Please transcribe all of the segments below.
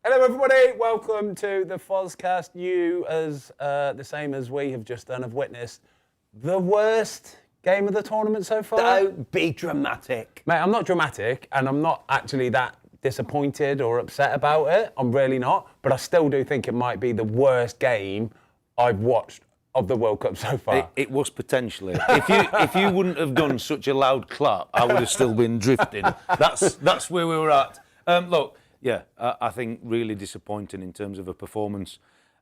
Hello everybody, welcome to the Fozcast. You, as the same as we have just done, have witnessed the worst game of the tournament so far. Don't be dramatic. Mate, I'm not dramatic, and I'm not actually that disappointed or upset about it. I'm really not, but I still do think it might be the worst game I've watched of the World Cup so far. It was potentially. If you wouldn't have done such a loud clap, I would have still been drifting. That's where we were at. Look. Yeah, I think really disappointing in terms of a performance.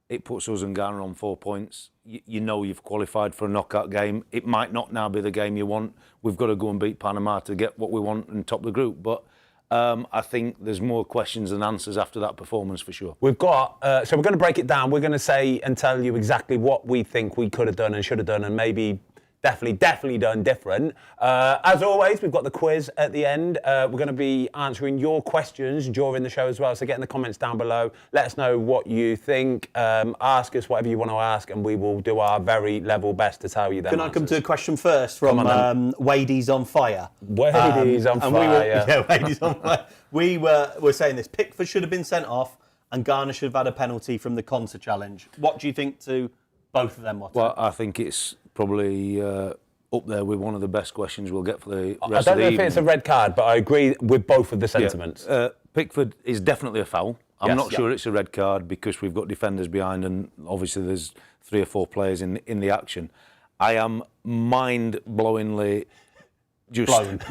It puts us and Ghana on 4 points. You know you've qualified for a knockout game. It might not now be the game you want. We've got to go and beat Panama to get what we want and top the group. But I think there's more questions than answers after that performance for sure. We've got, so we're going to break it down. We're going to say and tell you exactly what we think we could have done and should have done and maybe definitely done different. As always, we've got the quiz at the end. We're going to be answering your questions during the show as well. So get in the comments down below. Let us know what you think. Ask us whatever you want to ask, and we will do our very level best to tell you them. Can I come to a question first from Wadey's on Fire? Wadey's on fire. Yeah, Wadey's on fire. We were saying this. Pickford should have been sent off, and Ghana should have had a penalty from the Conta challenge. What do you think to both of them, Watto? Well, I think it's probably up there with one of the best questions we'll get for the rest of the evening. I don't know if it's a red card, but I agree with both of the sentiments. Yeah. Pickford is definitely a foul. I'm not sure it's a red card because we've got defenders behind and obviously there's 3 or 4 players in the action. I am mind-blowingly just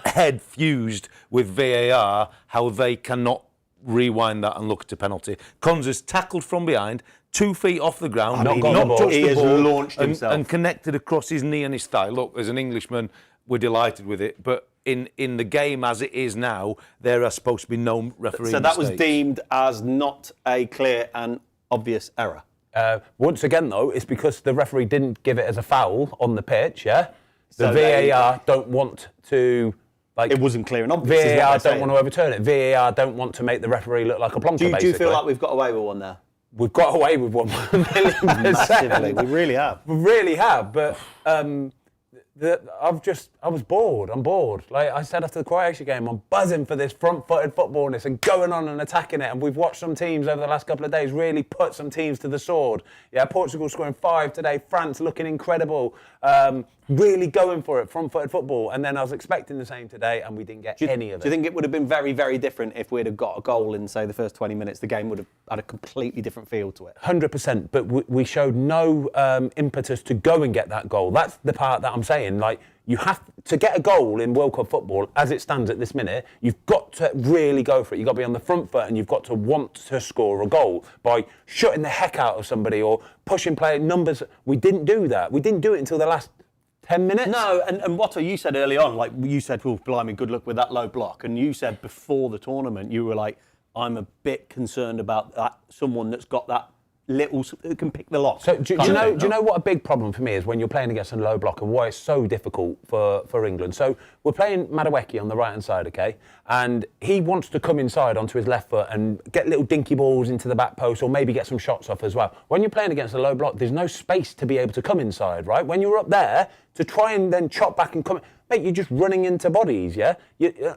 head fused with VAR, how they cannot rewind that and look at a penalty. Konsa's tackled from behind, 2 feet off the ground, not touched the ball, launched himself and connected across his knee and his thigh. Look, as an Englishman, we're delighted with it, but in the game as it is now, there are supposed to be no referee So that was deemed as not a clear and obvious error. Once again, though, it's because the referee didn't give it as a foul on the pitch, yeah? The So VAR don't want to... Like, it wasn't clear and obvious. VAR don't want to overturn it. VAR don't want to make the referee look like a plonker, basically. Do you feel like we've got away with one there? We've got away with 1,000,000%. Massively, we really have. We really have, but I was bored. I'm bored. Like I said after the Croatia game, I'm buzzing for this front-footed footballness and going on and attacking it. And we've watched some teams over the last couple of days really put some teams to the sword. Yeah, Portugal scoring 5 today. France looking incredible. Really going for it, front-footed football. And then I was expecting the same today, and we didn't get any of it. Do you think it would have been very, very different if we'd have got a goal in, say, the first 20 minutes? The game would have had a completely different feel to it. 100%, but we showed no impetus to go and get that goal. That's the part that I'm saying. Like, you have to get a goal in World Cup football, as it stands at this minute, you've got to really go for it. You've got to be on the front foot and you've got to want to score a goal by shutting the heck out of somebody or pushing player numbers. We didn't do that. We didn't do it until the last 10 minutes? No, and Watto, you said early on, like you said, well, blimey, good luck with that low block. And you said before the tournament, you were like, I'm a bit concerned about that, someone that's got that little, who can pick the lock. So do you know what a big problem for me is when you're playing against a low block and why it's so difficult for England? So we're playing Madueke on the right-hand side, okay? And he wants to come inside onto his left foot and get little dinky balls into the back post or maybe get some shots off as well. When you're playing against a low block, there's no space to be able to come inside, right? When you're up there, to try and then chop back and come... Mate, you're just running into bodies, yeah?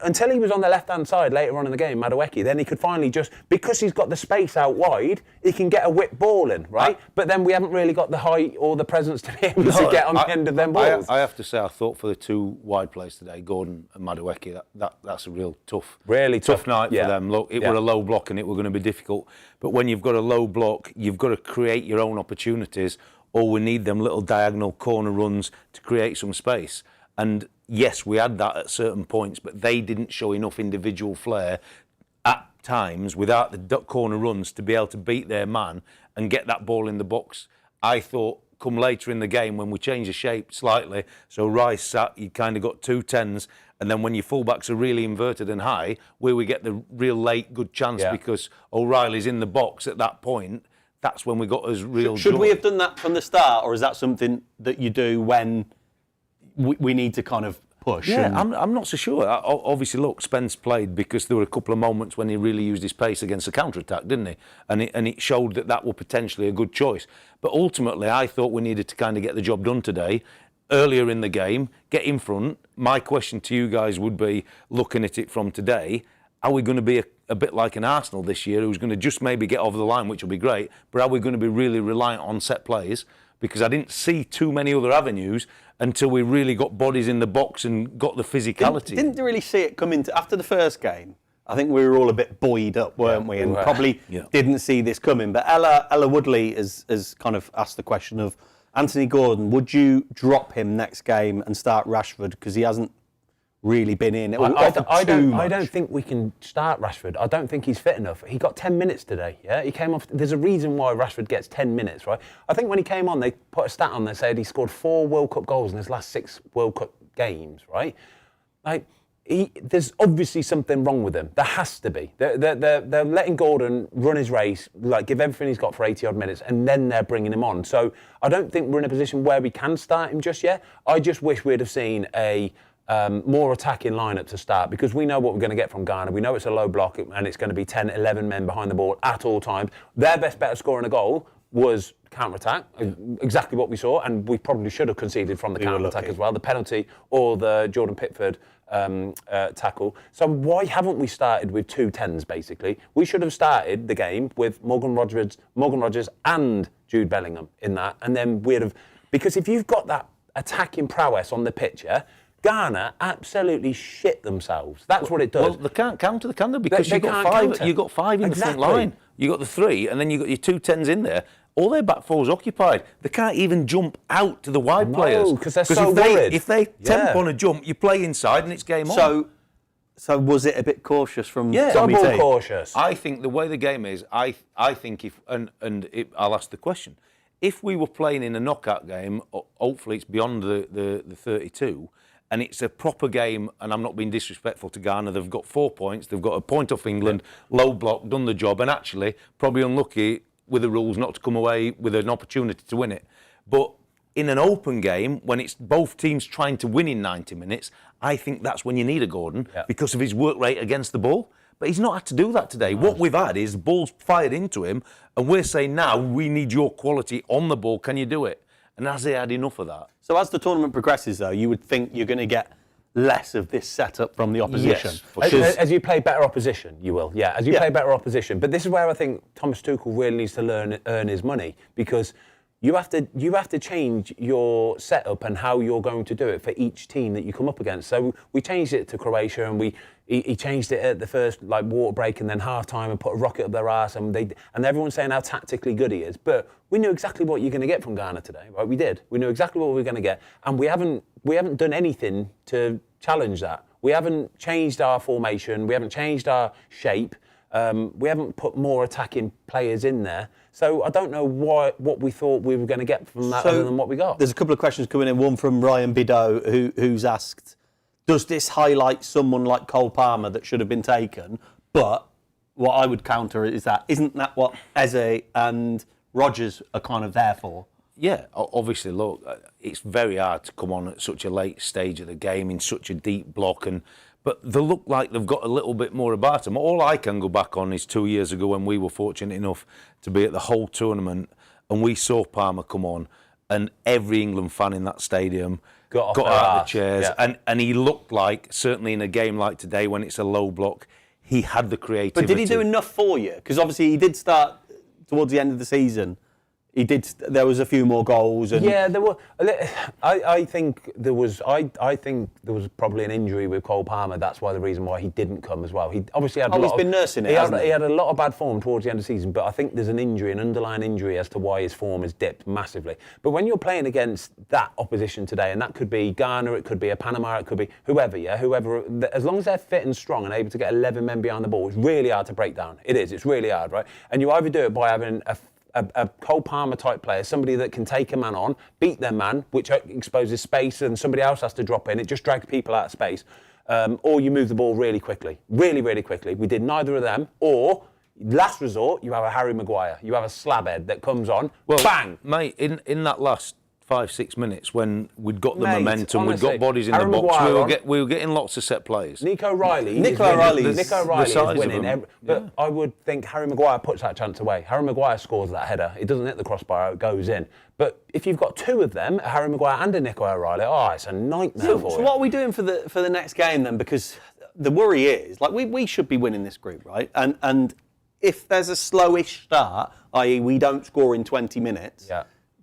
Until he was on the left-hand side later on in the game, Madueke, then he could finally just... Because he's got the space out wide, he can get a whip ball in, right? But then we haven't really got the height or the presence to be able to get on the end of them balls. I have to say, I thought for the 2 wide plays today, Gordon and Madueke, that's a real tough night for them. Look, it were a low block and it were going to be difficult. But when you've got a low block, you've got to create your own opportunities, or we need them little diagonal corner runs to create some space. And yes, we had that at certain points, but they didn't show enough individual flair at times without the corner runs to be able to beat their man and get that ball in the box. I thought come later in the game when we changed the shape slightly, so Rice sat, you kind of got 2 10s, and then when your fullbacks are really inverted and high, where we get the real late good chance because O'Reilly's in the box at that point, that's when we got us real Should joy. we have done that from the start, or is that something that you do when... We need to kind of push. Yeah, I'm not so sure. Obviously, look, Spence played because there were a couple of moments when he really used his pace against the counter-attack, didn't he? And it showed that was potentially a good choice. But ultimately, I thought we needed to kind of get the job done today, earlier in the game, get in front. My question to you guys would be, looking at it from today, are we going to be a bit like an Arsenal this year who's going to just maybe get over the line, which will be great, but are we going to be really reliant on set plays? Because I didn't see too many other avenues until we really got bodies in the box and got the physicality. Didn't really see it come into after the first game. I think we were all a bit buoyed up, weren't we? And probably didn't see this coming. But Ella Woodley has kind of asked the question of Anthony Gordon, would you drop him next game and start Rashford? Because he hasn't really been in. I don't think we can start Rashford. I don't think he's fit enough. He got 10 minutes today. Yeah, he came off. There's a reason why Rashford gets 10 minutes, right? I think when he came on, they put a stat on there said he scored 4 World Cup goals in his last 6 World Cup games, right? Like, there's obviously something wrong with him. There has to be. They're letting Gordon run his race, like give everything he's got for 80 odd minutes, and then they're bringing him on. So I don't think we're in a position where we can start him just yet. I just wish we'd have seen a more attacking lineup to start, because we know what we're going to get from Ghana. We know it's a low block and it's going to be 10, 11 men behind the ball at all times. Their best bet of scoring a goal was counter-attack, exactly what we saw, and we probably should have conceded from the counter-attack as well, the penalty or the Jordan Pickford tackle. So why haven't we started with 2 10s, basically? We should have started the game with Morgan Rogers and Jude Bellingham in that, and then we'd have... Because if you've got that attacking prowess on the pitch, Ghana absolutely shit themselves. That's what it does. Well, they can't counter, can they? Because you've got 5 in the front line. You've got the 3, and then you've got your 2 10s in there. All their back four's occupied. They can't even jump out to the wide players. Because they're so worried. If they temp on a jump, you play inside and it's game on. So was it a bit cautious from double cautious. I think the way the game is, I think if, I'll ask the question, if we were playing in a knockout game, hopefully it's beyond the 32, and it's a proper game, and I'm not being disrespectful to Ghana, they've got 4 points, they've got a point off England, low block, done the job, and actually probably unlucky with the rules not to come away with an opportunity to win it. But in an open game, when it's both teams trying to win in 90 minutes, I think that's when you need a Gordon because of his work rate against the ball. But he's not had to do that today. What we've had is balls fired into him, and we're saying now, we need your quality on the ball, can you do it? And has he had enough of that? So as the tournament progresses, though, you would think you're going to get less of this setup from the opposition. Yes, as you play better opposition, you will. Yeah, as you play better opposition. But this is where I think Thomas Tuchel really needs to earn his money, because you have to change your setup and how you're going to do it for each team that you come up against. So we changed it to Croatia, and he changed it at the first water break and then half time and put a rocket up their arse, and everyone's saying how tactically good he is. But we knew exactly what you're going to get from Ghana today, right? We did. We knew exactly what we were going to get, and we haven't done anything to challenge that. We haven't changed our formation. We haven't changed our shape. We haven't put more attacking players in there. So I don't know what we thought we were going to get from that other than what we got. There's a couple of questions coming in. One from Ryan Bideau, who's asked, does this highlight someone like Cole Palmer that should have been taken? But what I would counter is that, isn't that what Eze and Rodgers are kind of there for? Yeah, obviously, look, it's very hard to come on at such a late stage of the game in such a deep block, but they look like they've got a little bit more about them. All I can go back on is 2 years ago when we were fortunate enough to be at the whole tournament, and we saw Palmer come on, and every England fan in that stadium got out of the chairs, and he looked like, certainly in a game like today when it's a low block, he had the creativity. But did he do enough for you? Because obviously he did start towards the end of the season. He did. There was a few more goals. And yeah, there were. I think there was. I think there was probably an injury with Cole Palmer. That's why the reason why he didn't come as well. He obviously had. He's been nursing it. He had a lot of bad form towards the end of the season, but I think there's an injury, an underlying injury, as to why his form has dipped massively. But when you're playing against that opposition today, and that could be Ghana, it could be a Panama, it could be whoever. Yeah, whoever. As long as they're fit and strong and able to get 11 men behind the ball, it's really hard to break down. It is. It's really hard, right? And you either do it by having a Cole Palmer type player, somebody that can take a man on, beat their man, which exposes space, and somebody else has to drop in. It just drags people out of space. Or you move the ball really quickly. Really, really quickly. We did neither of them. Or, last resort, you have a Harry Maguire. You have a slabhead that comes on, bang! Mate, in that last 5-6 minutes when we'd got the momentum, honestly, we'd got bodies in Harry the box. Maguire We were getting lots of set plays. Nico Riley is winning. But I would think Harry Maguire puts that chance away. Harry Maguire scores that header. It doesn't hit the crossbar, it goes in. But if you've got two of them, a Harry Maguire and a Nico Riley, it's a nightmare for you. So what are we doing for the next game then? Because the worry is, like, we should be winning this group, right? And if there's a slowish start, i.e. we don't score in 20 minutes,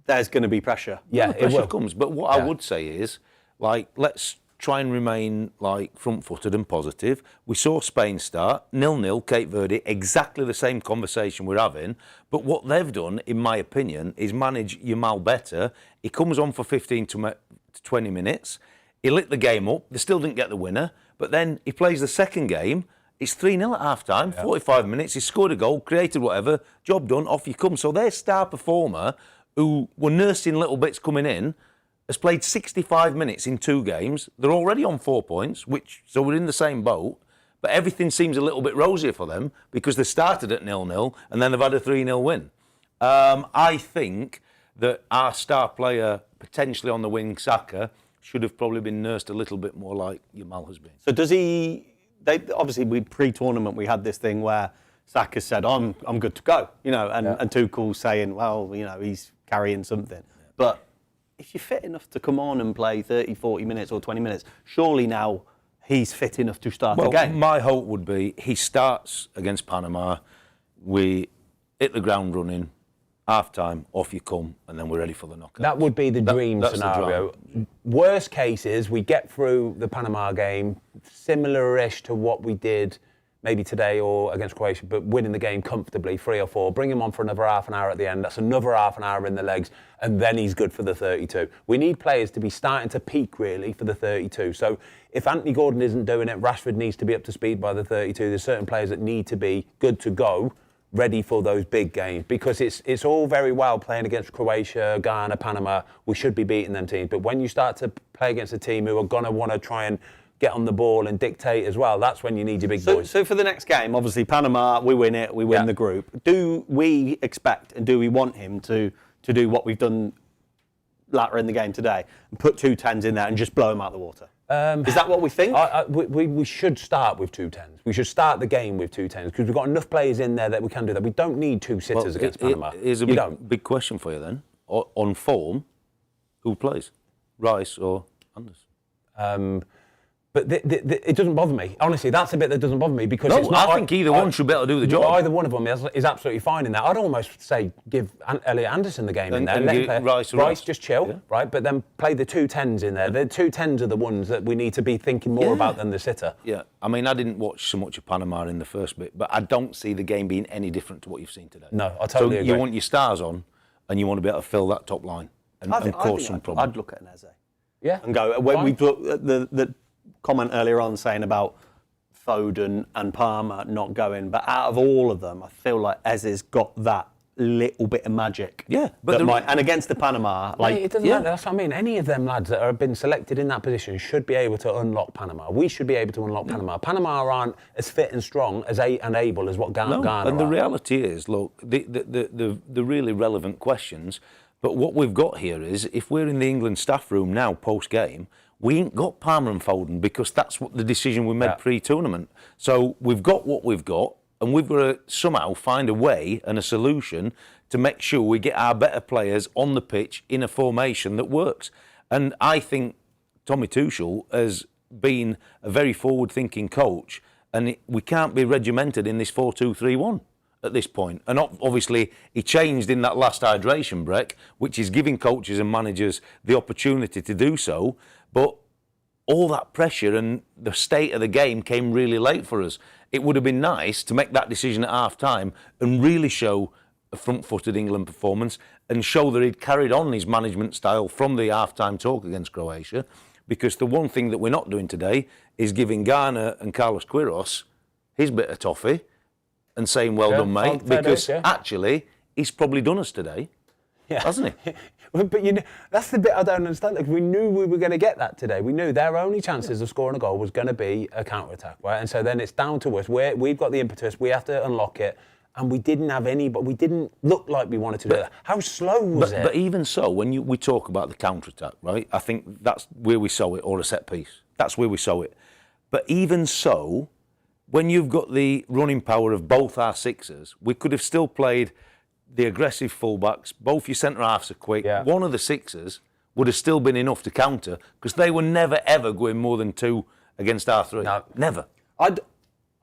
there's going to be pressure. Yeah, pressure comes. But what I would say is, like, let's try and remain, like, front-footed and positive. We saw Spain start 0-0, Cape Verde, exactly the same conversation we're having. But what they've done, in my opinion, is manage Yamal better. He comes on for 15 to 20 minutes. He lit the game up. They still didn't get the winner. But then he plays the second game. It's 3-0 at half-time, 45 minutes. He scored a goal, created whatever, job done, off you come. So their star performer, who were nursing little bits coming in, has played 65 minutes in 2 games. They're already on 4 points, so we're in the same boat. But everything seems a little bit rosier for them because they started at 0-0 and then they've had a 3-0 win. I think that our star player, potentially on the wing, Saka, should have probably been nursed a little bit more like Yamal has been. So does he... obviously, pre-tournament, we had this thing where Saka said, I'm good to go, and Tuchel saying, well, he's carrying something. Yeah. But if you're fit enough to come on and play 30, 40 minutes or 20 minutes, surely now he's fit enough to start the game. My hope would be he starts against Panama, we hit the ground running, half-time, off you come, and then we're ready for the knockout. That would be the dream scenario. Worst case is we get through the Panama game, similar-ish to what we did maybe today or against Croatia, but winning the game comfortably, 3 or 4. Bring him on for another half an hour at the end. That's another half an hour in the legs, and then he's good for the 32. We need players to be starting to peak, really, for the 32. So if Anthony Gordon isn't doing it, Rashford needs to be up to speed by the 32. There's certain players that need to be good to go, ready for those big games, because it's all very well playing against Croatia, Ghana, Panama. We should be beating them teams, but when you start to play against a team who are going to want to try and get on the ball and dictate as well, that's when you need your big boys. So for the next game, obviously Panama, we win it, we win the group. Do we expect and do we want him to do what we've done later in the game today and put 2 10s in there and just blow them out of the water? Is that what we think? We should start with 2 10s. We should start the game with 2 10s because we've got enough players in there that we can do that. We don't need 2 sitters against Panama. Here's a big question for you then. On form, who plays? Rice or Anders? But it doesn't bother me. Honestly, that's the bit that doesn't bother me because it's not. I think either one should be able to do the job. Either one of them is absolutely fine in that. I'd almost say give Elliot Anderson the game in there. And Rice just chill, right? But then play the 2 10s in there. The 2 10s are the ones that we need to be thinking more about than the sitter. Yeah, I mean, I didn't watch so much of Panama in the first bit, but I don't see the game being any different to what you've seen today. No, I totally agree. You want your stars on, and you want to be able to fill that top line and cause some problems. I'd look at an Eze. Yeah. And go, when we look at the comment earlier on saying about Foden and Palmer not going, but out of all of them, I feel like Eze's got that little bit of magic. Yeah, but and against the Panama, it doesn't matter. That's what I mean. Any of them lads that have been selected in that position should be able to unlock Panama. We should be able to unlock Panama. Panama aren't as fit and strong and able as what Ghana are. And the reality is, look, the really relevant questions. But what we've got here is, if we're in the England staff room now post game, we ain't got Palmer and Foden because that's what the decision we made pre-tournament. So we've got what we've got, and we've got to somehow find a way and a solution to make sure we get our better players on the pitch in a formation that works. And I think Tommy Tuchel has been a very forward-thinking coach, and we can't be regimented in this 4-2-3-1 at this point. And obviously, he changed in that last hydration break, which is giving coaches and managers the opportunity to do so. But all that pressure and the state of the game came really late for us. It would have been nice to make that decision at half-time and really show a front-footed England performance and show that he'd carried on his management style from the half-time talk against Croatia, because the one thing that we're not doing today is giving Garner and Carlos Queiroz his bit of toffee and saying, well done, mate, because actually he's probably done us today, hasn't he? But that's the bit I don't understand. Like, we knew we were going to get that today. We knew their only chances of scoring a goal was going to be a counter-attack, right? And so then it's down to us. We've got the impetus. We have to unlock it. and we didn't have any, but we didn't look like we wanted to do that. How slow was it? But even so, when we talk about the counter-attack, right, I think that's where we saw it, or a set piece. That's where we saw it. But even so, when you've got the running power of both our sixers, we could have still played the aggressive fullbacks. Both your centre-halves are quick. Yeah. One of the sixers would have still been enough to counter, because they were never, ever going more than 2 against our 3. No. Never. I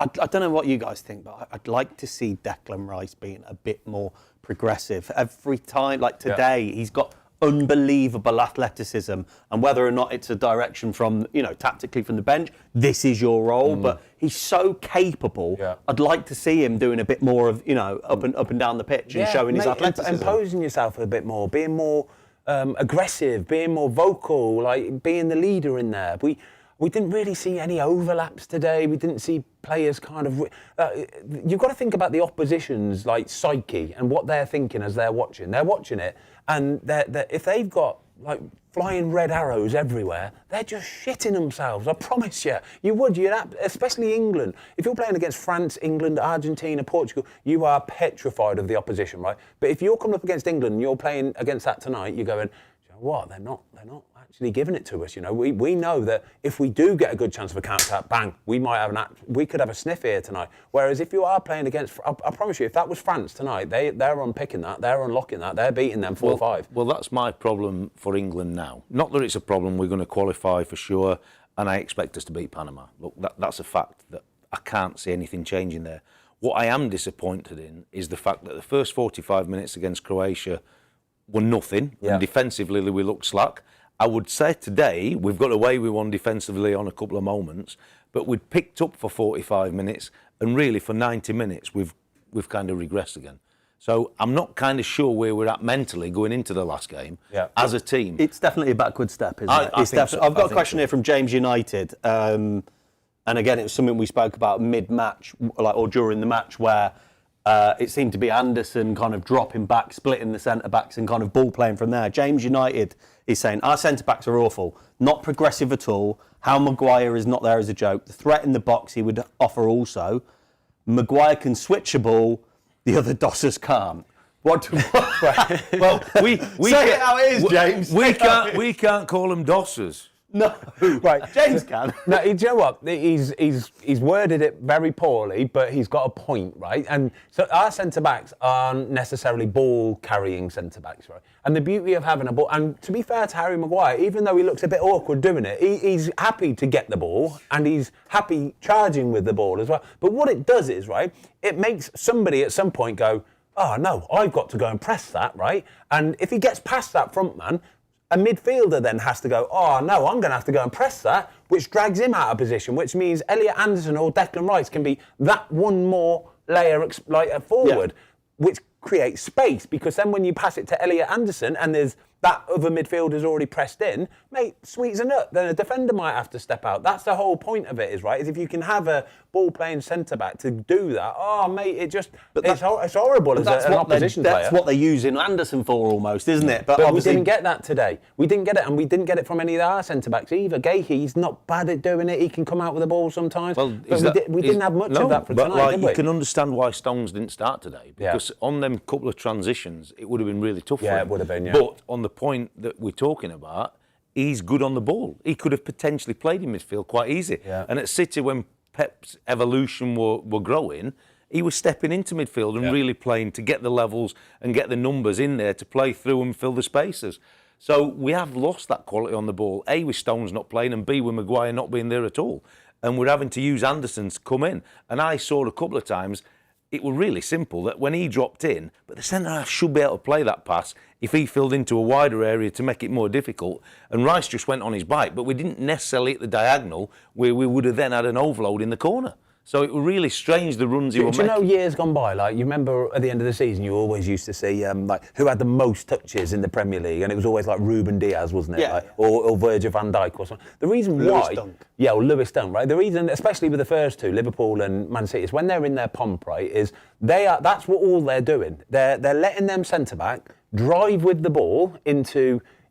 don't know what you guys think, but I'd like to see Declan Rice being a bit more progressive. Every time, like today, he's got unbelievable athleticism, and whether or not it's a direction from, tactically from the bench, this is your role, but he's so capable. Yeah. I'd like to see him doing a bit more of, up and down the pitch and showing his athleticism. Imposing yourself a bit more, being more aggressive, being more vocal, like being the leader in there. We didn't really see any overlaps today. We didn't see players kind of... you've got to think about the opposition's like psyche and what they're thinking as they're watching. They're watching it, and if they've got like flying red arrows everywhere, they're just shitting themselves. I promise you. Especially England. If you're playing against France, England, Argentina, Portugal, you are petrified of the opposition, right? But if you're coming up against England and you're playing against that tonight, you're going, what? They're not actually giving it to us. We know that if we do get a good chance of a counter-attack, bang, we could have a sniff here tonight. Whereas if you are playing against, I promise you, if that was France tonight, they're unpicking that, they're unlocking that, they're beating them 4-5. Well, that's my problem for England now. Not that it's a problem. We're going to qualify for sure, and I expect us to beat Panama. Look, that's a fact that I can't see anything changing there. What I am disappointed in is the fact that the first 45 minutes against Croatia were nothing, and defensively we looked slack. I would say today we've got away with one defensively on a couple of moments, but we'd picked up for 45 minutes, and really for 90 minutes we've kind of regressed again. So I'm not kind of sure where we're at mentally going into the last game as a team. It's definitely a backward step, isn't it? I've got a question here from James United, and again it was something we spoke about mid-match, or during the match, where it seemed to be Anderson kind of dropping back, splitting the centre-backs and kind of ball playing from there. James United is saying, our centre-backs are awful, not progressive at all. How Maguire is not there as a joke. The threat in the box he would offer also. Maguire can switch a ball, the other dossers can't. Well, we say it how it is, James. We can't call them dossers. No, right. James can. No, do you know what? He's worded it very poorly, but he's got a point, right? And so our centre-backs aren't necessarily ball-carrying centre-backs, right? And the beauty of having a ball, and to be fair to Harry Maguire, even though he looks a bit awkward doing it, he's happy to get the ball, and he's happy charging with the ball as well. But what it does is, right, it makes somebody at some point go, oh, no, I've got to go and press that, right? And if he gets past that front man, a midfielder then has to go, oh, no, I'm going to have to go and press that, which drags him out of position, which means Elliot Anderson or Declan Rice can be that one more layer forward, which creates space, because then when you pass it to Elliot Anderson and there's that other midfielder's already pressed in, mate, sweets a nut. Then a defender might have to step out. That's the whole point of it, is if you can have a ball-playing centre-back to do that, oh, mate, it's horrible as an opposition player. That's what they're using Anderson for almost, isn't it? But we didn't get that today. We didn't get it, and we didn't get it from any of our centre-backs either. Gahey, he's not bad at doing it. He can come out with the ball sometimes. Well, we didn't have much of that for tonight, did we? You can understand why Stones didn't start today, because on them couple of transitions, it would have been really tough for him. Yeah, it would have been, But on the point that we're talking about, he's good on the ball. He could have potentially played in midfield quite easy. Yeah. And at City, when Pep's evolution were growing, he was stepping into midfield and really playing to get the levels and get the numbers in there to play through and fill the spaces. So we have lost that quality on the ball, A, with Stones not playing, and B, with Maguire not being there at all. And we're having to use Anderson to come in. And I saw a couple of times, it was really simple that when he dropped in, but the centre-half should be able to play that pass if he filled into a wider area to make it more difficult. And Rice just went on his bike, but we didn't necessarily hit the diagonal where we would have then had an overload in the corner. So it was really strange, the runs he were making. Do you know years gone by, you remember at the end of the season, you always used to see who had the most touches in the Premier League, and it was always Ruben Diaz, wasn't it? Yeah. Or Virgil van Dijk or something. The reason why... Yeah, or Lewis Dunk, right? The reason, especially with the first two, Liverpool and Man City, is when they're in their pomp, right, is that's what all they're doing. They're letting them centre-back drive with the ball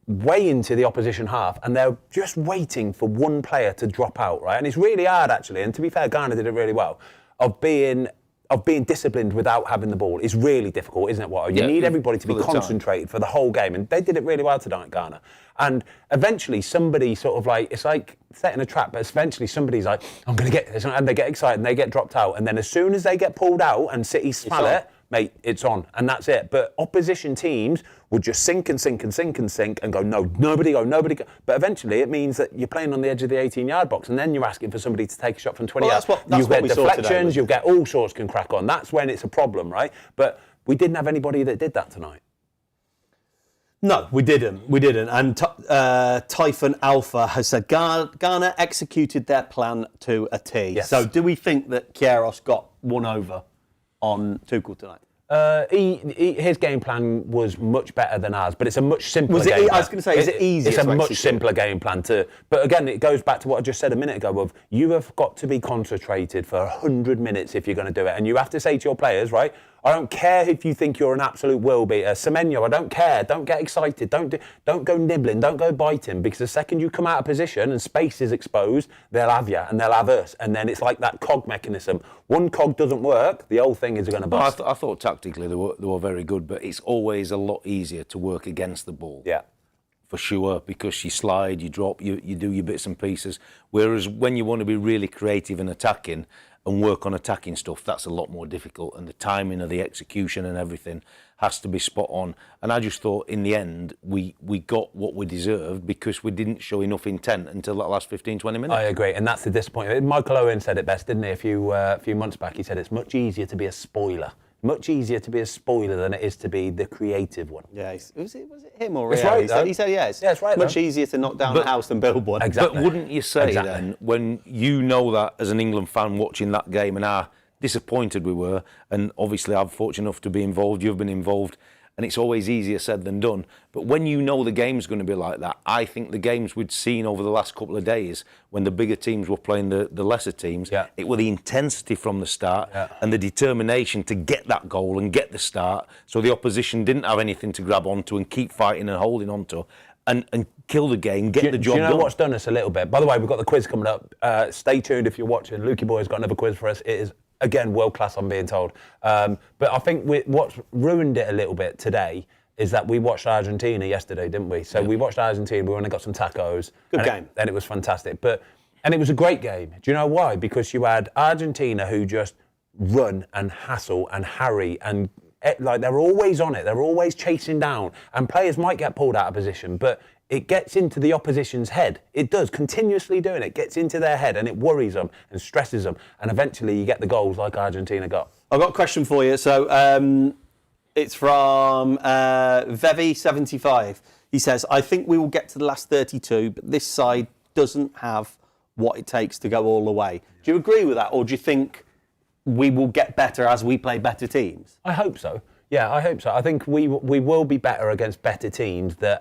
way into the opposition half, and they're just waiting for one player to drop out, right? And it's really hard, actually, and to be fair, Garner did it really well, of being of being disciplined without having the ball is really difficult, isn't it, Watto? You need everybody to be concentrated for the whole game, and they did it really well tonight, Ghana. And eventually somebody sort of like, it's like setting a trap, but eventually somebody's like, I'm going to get this, and they get excited and they get dropped out, and then as soon as they get pulled out and City smell it, mate, it's on, and that's it. But opposition teams would just sink and sink and sink and sink and go, no, nobody go. But eventually it means that you're playing on the edge of the 18-yard box, and then you're asking for somebody to take a shot from 20 yards. You get deflections, you get all sorts can crack on. That's when it's a problem, right? But we didn't have anybody that did that tonight. No, we didn't. And Typhon Alpha has said Ghana executed their plan to a T. Yes. So do we think that Kieros got one over on Tuchel tonight? His game plan was much better than ours, but it's a much simpler game plan. I was going to say, is it easier? It's a much simpler game plan but again, it goes back to what I just said a minute ago of you have got to be concentrated for 100 minutes if you're going to do it. And you have to say to your players, right, I don't care if you think you're an absolute will beater. Semenyo, I don't care. Don't get excited. Don't go nibbling. Don't go biting, because the second you come out of position and space is exposed, they'll have you and they'll have us. And then it's like that cog mechanism. One cog doesn't work, the whole thing is going to bust. I thought tactically they were very good, but it's always a lot easier to work against the ball. Yeah. For sure, because you slide, you drop, you do your bits and pieces. Whereas when you want to be really creative and attacking and work on attacking stuff, that's a lot more difficult, and the timing of the execution and everything has to be spot on. And I just thought in the end we got what we deserved because we didn't show enough intent until that last 15-20 minutes. I agree, and that's the disappointment. Michael Owen said it best, didn't he, a few months back? He said it's much easier to be a spoiler. Much easier to be a spoiler than it is to be the creative one. Yeah, was it him or Rio? It's right, he said yes. Yeah, it's right. Much easier to knock down a house than build one. Exactly. But wouldn't you say then, when you know that as an England fan watching that game and how disappointed we were, and obviously I'm fortunate enough to be involved, you've been involved, and it's always easier said than done. But when you know the game's going to be like that, I think the games we'd seen over the last couple of days, when the bigger teams were playing the lesser teams, it was the intensity from the start and the determination to get that goal and get the start, so the opposition didn't have anything to grab onto and keep fighting and holding onto, and kill the game, get the job done. Do you know what's done us a little bit? By the way, we've got the quiz coming up. Stay tuned if you're watching. Lukey Boy's got another quiz for us. It is, again, world class, I'm being told. But I think what's ruined it a little bit today is that we watched Argentina yesterday, didn't we? So we watched Argentina, we went and got some tacos. Good game. And it was fantastic. And it was a great game. Do you know why? Because you had Argentina who just run and hassle and harry and like they're always on it. They're always chasing down. And players might get pulled out of position, but it gets into the opposition's head. It does, continuously doing it. It gets into their head and it worries them and stresses them. And eventually you get the goals like Argentina got. I've got a question for you. So it's from Vevi75. He says, I think we will get to the last 32, but this side doesn't have what it takes to go all the way. Do you agree with that? Or do you think we will get better as we play better teams? I hope so. Yeah, I hope so. I think we will be better against better teams that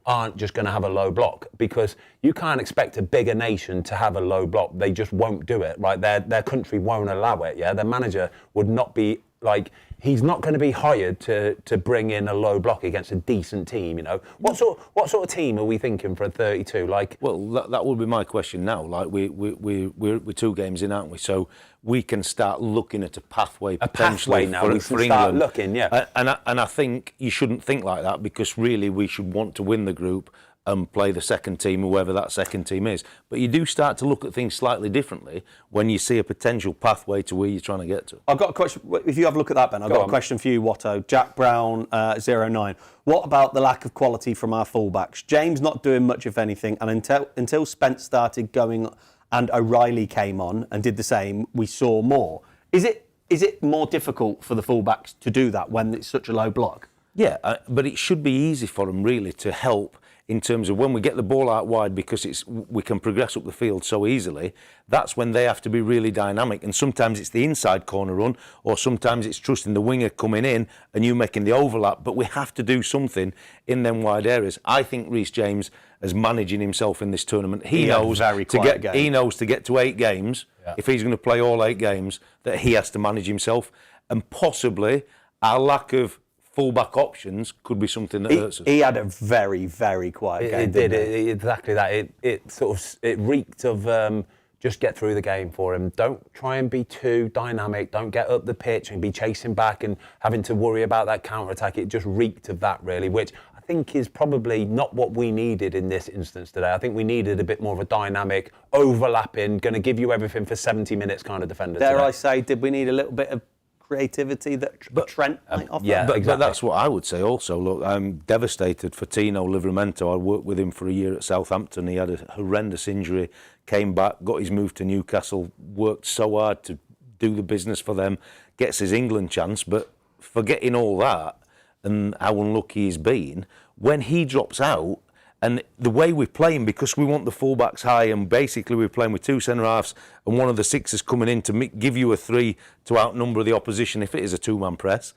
aren't just going to have a low block, because you can't expect a bigger nation to have a low block. They just won't do it, right? Their country won't allow it, yeah? Their manager would not be, like, he's not going to be hired to bring in a low block against a decent team, you know? What sort of team are we thinking for a 32? Like, well, that would be my question now. Like, we're 2 games in, aren't we? So we can start looking at a pathway potentially now. We can for start England. Looking, yeah. And I think you shouldn't think like that, because really we should want to win the group and play the second team, whoever that second team is. But you do start to look at things slightly differently when you see a potential pathway to where you're trying to get to. I've got a question. If you have a look at that, Ben, I've got a question for you, Watto. Jack Brown, 09. What about the lack of quality from our fullbacks? James not doing much, if anything, and until Spence started going and O'Reilly came on and did the same, we saw more. Is it more difficult for the fullbacks to do that when it's such a low block? Yeah, but it should be easy for them really to help in terms of when we get the ball out wide, because we can progress up the field so easily. That's when they have to be really dynamic, and sometimes it's the inside corner run, or sometimes it's trusting the winger coming in and you making the overlap. But we have to do something in them wide areas. I think Reece James is managing himself in this tournament. He knows to get to 8 games. If he's going to play all 8 games, that he has to manage himself, and possibly our lack of full-back options could be something that hurts us. He had a very, very quiet game. It did, exactly that. It reeked of just get through the game for him. Don't try and be too dynamic. Don't get up the pitch and be chasing back and having to worry about that counter-attack. It just reeked of that, really, which I think is probably not what we needed in this instance today. I think we needed a bit more of a dynamic, overlapping, going to give you everything for 70 minutes kind of defender Dare today. I say, did we need a little bit of creativity that Trent might offer? Yeah, but exactly. that's what I would say also. Look, I'm devastated for Tino Livramento. I worked with him for a year at Southampton. He had a horrendous injury, came back, got his move to Newcastle, worked so hard to do the business for them, gets his England chance, but forgetting all that and how unlucky he's been, when he drops out, and the way we're playing, because we want the fullbacks high, and basically we're playing with two centre-halves and one of the sixes coming in to give you a 3 to outnumber the opposition if it is a two-man press,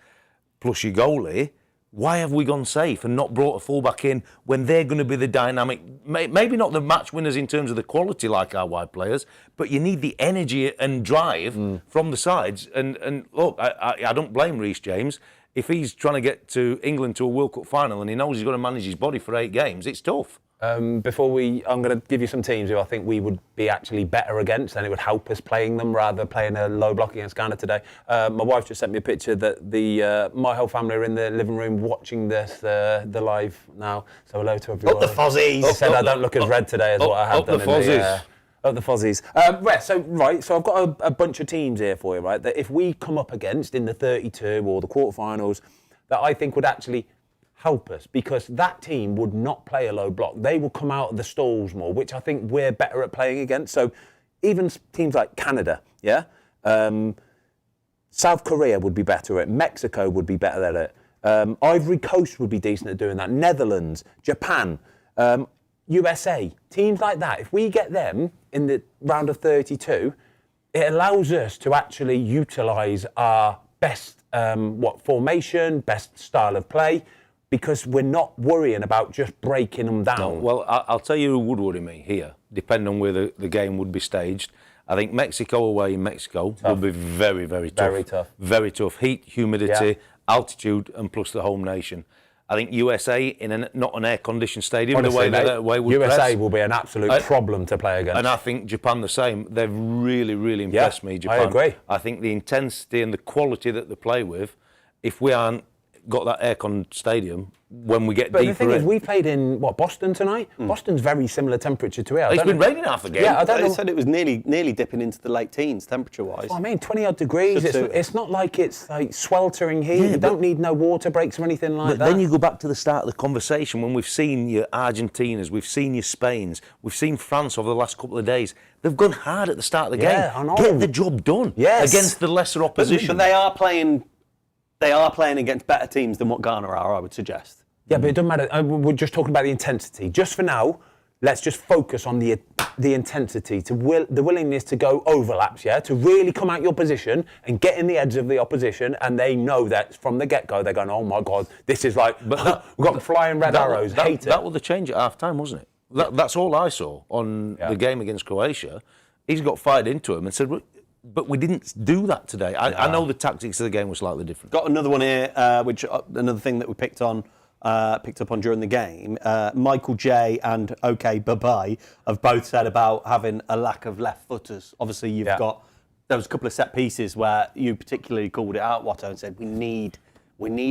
plus your goalie, why have we gone safe and not brought a fullback in when they're going to be the dynamic, maybe not the match winners in terms of the quality like our wide players, but you need the energy and drive from the sides. And look, I don't blame Reece James. If he's trying to get to England to a World Cup final and he knows he's got to manage his body for 8 games, it's tough. I'm going to give you some teams who I think we would be actually better against, and it would help us playing them rather than playing a low block against Ghana today. My wife just sent me a picture that my whole family are in the living room watching this, the live now. So hello to everyone. Up the Fozzies! They said I don't look as red today as what I have done. Up the Fozzies. Up the Fozzies. So I've got a bunch of teams here for you, right, that if we come up against in the 32 or the quarterfinals, that I think would actually help us, because that team would not play a low block. They will come out of the stalls more, which I think we're better at playing against. So even teams like Canada, South Korea would be better at it. Mexico would be better at it. Ivory Coast would be decent at doing that. Netherlands, Japan, USA, teams like that. If we get them in the round of 32, it allows us to actually utilise our best formation, best style of play, because we're not worrying about just breaking them down. No, well, I'll tell you who would worry me here, depending on where the game would be staged. I think Mexico away in Mexico would be very, very tough. Very tough. Very tough. Heat, humidity, altitude, and plus the home nation. I think USA in not an air-conditioned stadium, Honestly, the way we USA press, will be an absolute problem to play against. And I think Japan the same. They've really, really impressed me, Japan. I agree. I think the intensity and the quality that they play with, if we aren't got that aircon stadium, when we get but deeper the thing is, we played in, Boston tonight? Boston's very similar temperature to ours. It's been raining half the game. Yeah, I don't know. They said it was nearly dipping into the late teens, temperature-wise. I mean, 20-odd degrees. It's not like it's like sweltering heat. Yeah, you don't need no water breaks or anything like that. But then you go back to the start of the conversation when we've seen your Argentinas, we've seen your Spains, we've seen France over the last couple of days. They've gone hard at the start of the game. I know. Get the job done against the lesser opposition. But they are playing against better teams than what Ghana are, I would suggest. Yeah, but it doesn't matter. We're just talking about the intensity. Just for now, let's just focus on the intensity, the willingness to go overlaps, to really come out your position and get in the edge of the opposition, and they know that from the get-go they're going, oh my God, this is like, we've got flying red arrows. That was the change at half-time, wasn't it? That's all I saw on the game against Croatia. He's got fired into him and said, but we didn't do that today. I know the tactics of the game were slightly different. Got another one here, which another thing that we picked up on during the game. Michael J and OK Bye-Bye have both said about having a lack of left footers. Obviously, there was a couple of set pieces where you particularly called it out, Watto, and said we need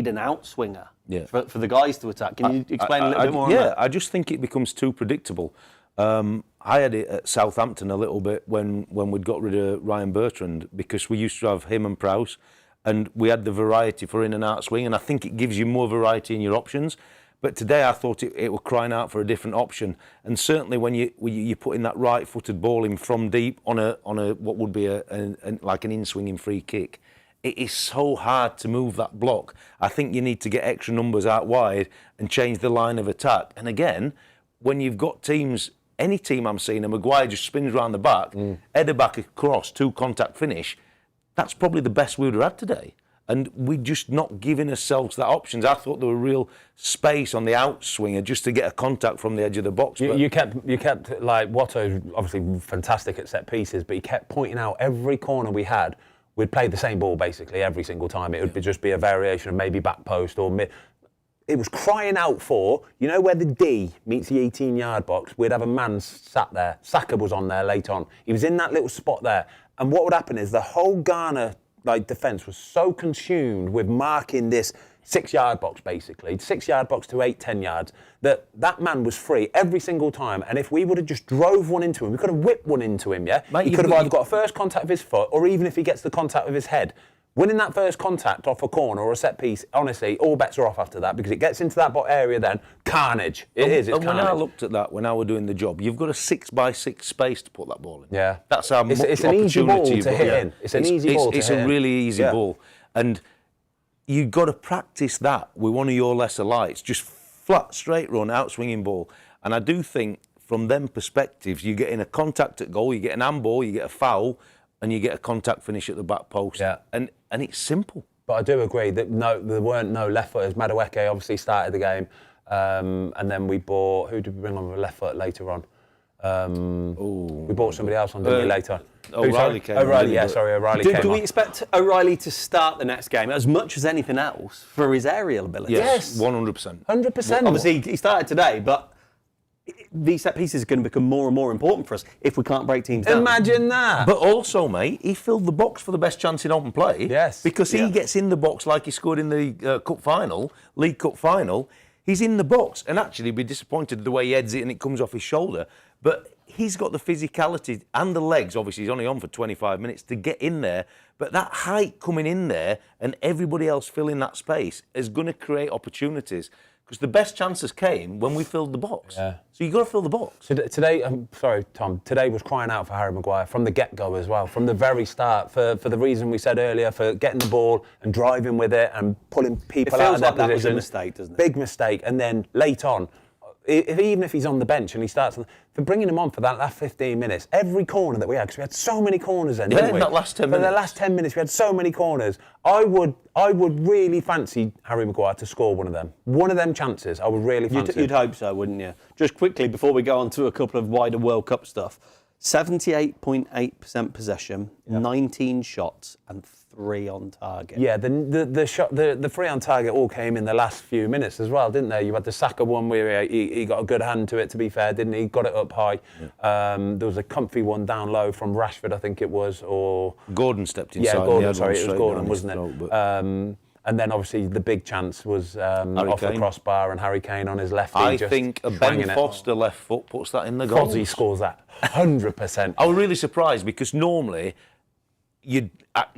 an outswinger for the guys to attack. Can you explain a little bit more on that? Yeah, I just think it becomes too predictable. I had it at Southampton a little bit when we'd got rid of Ryan Bertrand, because we used to have him and Prowse, and we had the variety for in and out swing, and I think it gives you more variety in your options. But today I thought it was crying out for a different option, and certainly when you put in that right-footed ball in from deep on a what would be like an in-swinging free kick, it is so hard to move that block. I think you need to get extra numbers out wide and change the line of attack. And again, when you've got teams, any team I'm seeing, and Maguire just spins around the back, header back across, 2-contact finish, that's probably the best we would have had today. And we're just not giving ourselves that options. I thought there were real space on the outswinger just to get a contact from the edge of the box. You kept like, Watto's obviously fantastic at set pieces, but he kept pointing out every corner we had, we'd play the same ball basically every single time. It would just be a variation of maybe back post or mid. it was crying out for, you know where the D meets the 18-yard box, we'd have a man sat there. Saka was on there late on. He was in that little spot there. And what would happen is the whole Ghana defence was so consumed with marking this 6-yard box, basically, 6-yard box to 10 yards, that man was free every single time. And if we would have just drove one into him, we could have whipped one into him, yeah? Mate, he could have either got a first contact with his foot, or even if he gets the contact with his head. Winning that first contact off a corner or a set piece, honestly, all bets are off after that, because it gets into that area then, carnage. It's carnage. When I looked at that, when I was doing the job, you've got a 6x6 space to put that ball in. Yeah. That's how much it's an easy ball to hit in. It's an easy ball to hit in. It's a really easy ball. And you've got to practice that with one of your lesser lights. Just flat, straight run, out swinging ball. And I do think from them perspectives, you get in a contact at goal, you get an handball, you get a foul, and you get a contact finish at the back post. Yeah. And it's simple. But I do agree that there weren't no left footers. Madueke obviously started the game. And then we bought, who did we bring on with left foot later on? We bought somebody else on, didn't we, later? O'Reilly came. O'Reilly came on. Do we expect O'Reilly to start the next game as much as anything else for his aerial ability? Yes. 100%. 100%. Obviously, he started today, but these set pieces are going to become more and more important for us if we can't break teams down. Imagine that. But also, mate, he filled the box for the best chance in open play. Yes. Because he gets in the box like he scored in the Cup final, League Cup final. He's in the box, and actually be disappointed the way he heads it and it comes off his shoulder. But he's got the physicality and the legs, obviously he's only on for 25 minutes, to get in there. But that height coming in there and everybody else filling that space is going to create opportunities. Because the best chances came when we filled the box. Yeah. So you've got to fill the box. Today, sorry, Tom, today was crying out for Harry Maguire from the get-go as well, from the very start, for the reason we said earlier, for getting the ball and driving with it and pulling people out of their position. That was a mistake, doesn't it? Big mistake. And then late on, even if he's on the bench and he starts, for bringing him on for that last 15 minutes, every corner that we had, because we had so many corners then, didn't we? In that last 10 minutes. For the last 10 minutes, we had so many corners. I would really fancy Harry Maguire to score one of them. One of them chances, I would really fancy. You'd hope so, wouldn't you? Just quickly, before we go on to a couple of wider World Cup stuff, 78.8% possession, 19 shots and 3 on target. Yeah, the 3 on target all came in the last few minutes as well, didn't they? You had the Saka one where he got a good hand to it, to be fair, didn't he? Got it up high. Yeah. There was a comfy one down low from Rashford, I think it was, or Gordon stepped inside. Yeah, Gordon. Sorry, it was Gordon, wasn't it? And then obviously the big chance was off the crossbar and Harry Kane on his left. I think a Ben Foster left foot puts that in the goal. Fozzie scores that 100%. I was really surprised because normally you'd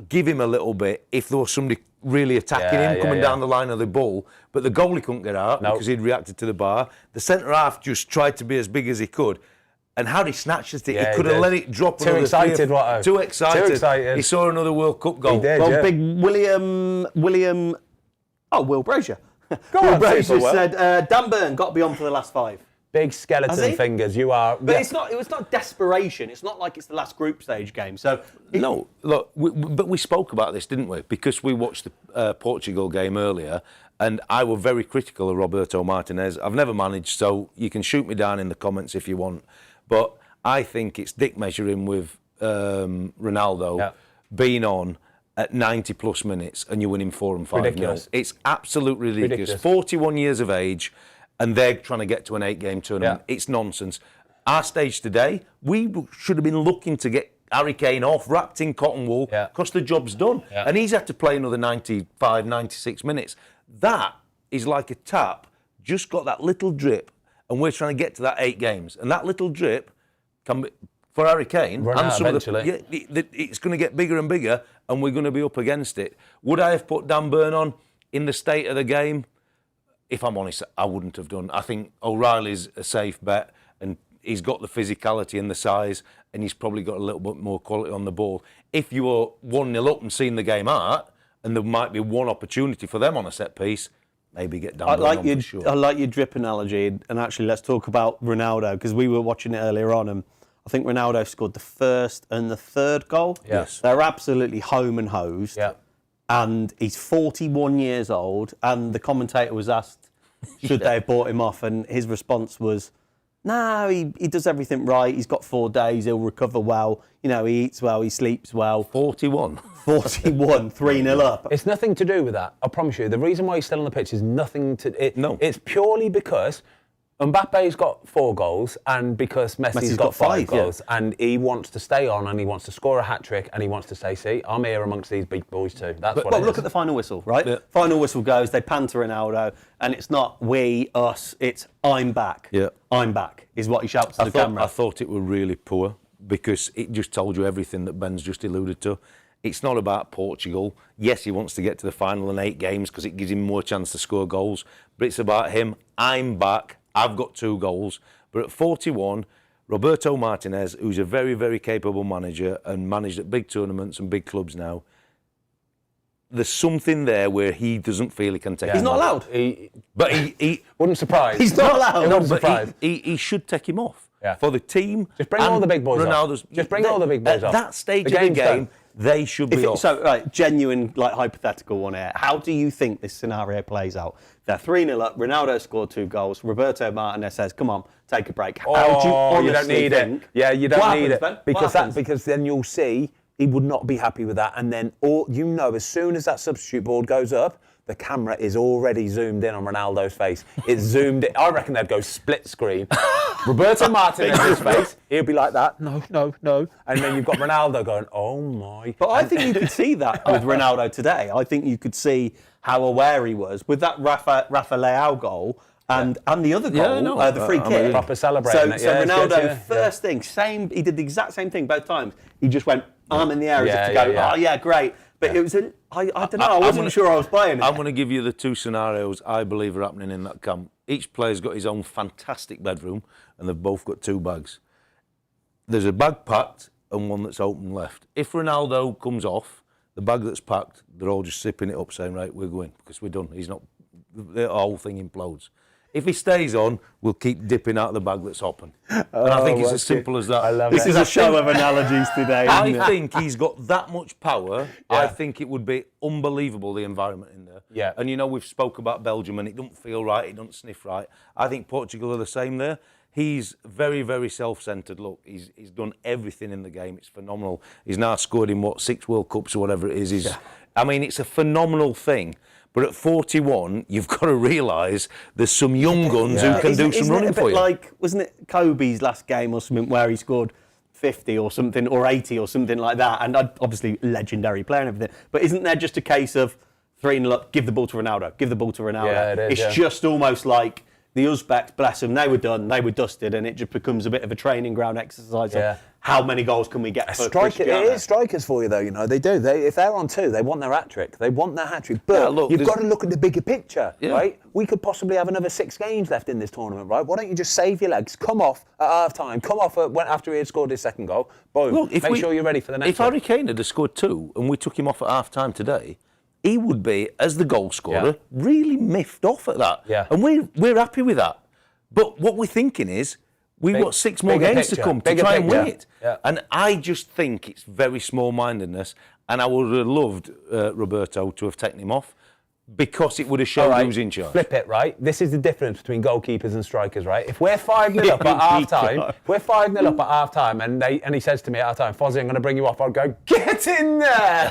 give him a little bit if there was somebody really attacking him coming down the line of the ball, but the goalie couldn't get out because he'd reacted to the bar. The centre half just tried to be as big as he could. And Harry snatched it. He could have let it drop. Too excited, Watto. Too excited. He saw another World Cup goal. He did, big Will Brazier. Will Brazier said, Dan Burn got beyond for the last 5. Big skeleton fingers, you are. But it was not desperation. It's not like it's the last group stage game. So no, look, but we spoke about this, didn't we? Because we watched the Portugal game earlier, and I was very critical of Roberto Martinez. I've never managed, so you can shoot me down in the comments if you want. But I think it's dick measuring with Ronaldo being on at 90 plus minutes and you're winning 4 and 5-0. It's absolutely ridiculous. 41 years of age and they're trying to get to an 8-game tournament. It's nonsense. Our stage today, we should have been looking to get Harry Kane off, wrapped in cotton wool, because the job's done. And he's had to play another 95, 96 minutes. That is like a tap, just got that little drip, and we're trying to get to that 8 games. And that little drip can be, for Harry Kane, and some eventually. It's going to get bigger and bigger, and we're going to be up against it. Would I have put Dan Burn on in the state of the game? If I'm honest, I wouldn't have done. I think O'Reilly's a safe bet, and he's got the physicality and the size, and he's probably got a little bit more quality on the ball. If you were 1-0 up and seen the game out, and there might be one opportunity for them on a set piece, maybe get Dan Burn on for sure. I like your drip analogy, and actually let's talk about Ronaldo, because we were watching it earlier on, and I think Ronaldo scored the first and the third goal. Yes. They're absolutely home and hosed. Yeah. And he's 41 years old, and the commentator was asked, should they have bought him off? And his response was, No, he does everything right. He's got 4 days. He'll recover well. He eats well. He sleeps well. 41. 41, 3-0 up. It's nothing to do with that. I promise you. The reason why he's still on the pitch is nothing to... No. It's purely because Mbappe's got 4 goals and because Messi's got 5 goals. Yeah. And he wants to stay on and he wants to score a hat-trick and he wants to say, see, I'm here amongst these big boys too. That's what it is. Look at the final whistle, right? Yeah. Final whistle goes, they pan to Ronaldo, and it's not we, us, it's I'm back. Yeah. I'm back, is what he shouts to the camera. I thought it were really poor because it just told you everything that Ben's just alluded to. It's not about Portugal. Yes, he wants to get to the final in 8 games because it gives him more chance to score goals. But it's about him. I'm back. I've got 2 goals. But at 41, Roberto Martinez, who's a very, very capable manager and managed at big tournaments and big clubs now, there's something there where he doesn't feel he can take. He's not allowed. But he wouldn't surprise. He's not allowed. No, but he should take him off. Yeah. For the team. Just bring all the big boys off. Just bring all the big boys off. At that stage of the game, they should be off. So, right, genuine, hypothetical one here. How do you think this scenario plays out? They're 3-0 up. Ronaldo scored 2 goals. Roberto Martinez says, "Come on, take a break." How do you honestly don't need think? it. Yeah, you don't need it Ben? because then you'll see he would not be happy with that, and then as soon as that substitute board goes up, the camera is already zoomed in on Ronaldo's face. It's zoomed in. I reckon they'd go split screen. Roberto Martinez's face, he'll be like that. No. And then you've got Ronaldo going, oh my. But I think you could see that with Ronaldo today. I think you could see how aware he was with that Rafa Leao goal and the other goal, the free kick. Proper celebrating. So Ronaldo, first thing, he did the exact same thing both times. He just went arm in the air as if to go, oh yeah, great. But it was, I don't know, I wasn't sure I was buying it. I'm going to give you the 2 scenarios I believe are happening in that camp. Each player's got his own fantastic bedroom, and they've both got 2 bags. There's a bag packed and one that's open left. If Ronaldo comes off, the bag that's packed, they're all just sipping it up, saying, right, we're going, because we're done. The whole thing implodes. If he stays on, we'll keep dipping out the bag that's hopping. And I think it's as simple as that. I love this is a show of analogies today. I think he's got that much power. Yeah. I think it would be unbelievable, the environment in there. Yeah. And we've spoke about Belgium and it doesn't feel right, it doesn't sniff right. I think Portugal are the same there. He's very, very self-centred. Look, he's done everything in the game. It's phenomenal. He's now scored in, 6 World Cups or whatever it is. I mean, it's a phenomenal thing. But at 41, you've got to realise there's some young guns who can do some running for you. Wasn't it Kobe's last game or something where he scored 50 or something, or 80 or something like that? And obviously, legendary player and everything. But isn't there just a case of 3-0 up, give the ball to Ronaldo, give the ball to Ronaldo? Yeah, it is, it's just almost like the Uzbeks, bless them, they were done, they were dusted, and it just becomes a bit of a training ground exercise. Yeah. Of how many goals can we get for Cristiano? It is strikers for you, though. They do. If they're on 2, they want their hat-trick. They want their hat-trick. But you've got to look at the bigger picture, right? We could possibly have another 6 games left in this tournament, right? Why don't you just save your legs, come off at half-time, come off after he had scored his 2nd goal, boom, make sure you're ready for the next one. If Harry Kane had scored 2 and we took him off at half-time today, he would be, as the goal scorer, really miffed off at that. Yeah. And we're happy with that. But what we're thinking is, we've got 6 more games to come to try and win it. Yeah. And I just think it's very small-mindedness, and I would have loved Roberto to have taken him off, because it would have shown who's in charge. Flip it, right? This is the difference between goalkeepers and strikers, right? If we're 5-0 up at half-time, and he says to me at half-time, Fozzie, I'm going to bring you off, I'll go, get in there!